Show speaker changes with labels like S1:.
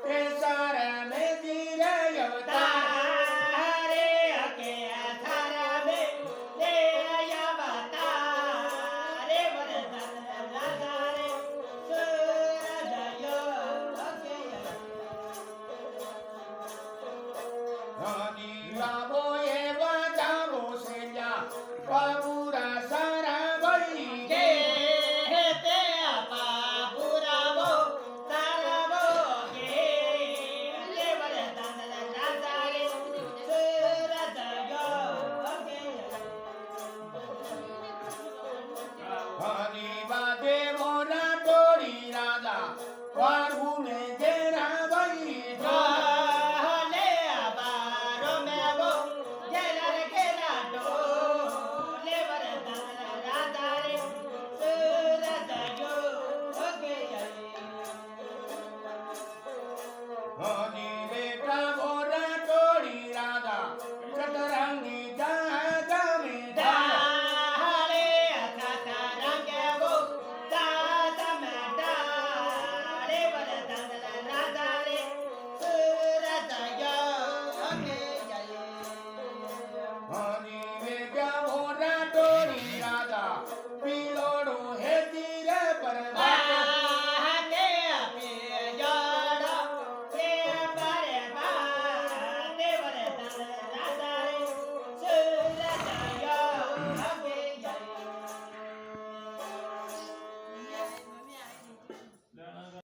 S1: તે સારા ને ધીરે
S2: તારે કે થારા બે રે અવતારે વરદાન રાજા રે
S1: હની બાબો એવા જાવો સેલ્યા બાબુરા સારા વળી
S2: કે તે આપા પુરાવો તારાવો કે લે વરદાન રાજા રે
S1: હની બાદે મોરા ટોળી રાજા વાળુને ઘેરા વળી
S2: લે આબારો મેવો જેલર કે રાડો લે વરદાન રાજા રે
S1: હની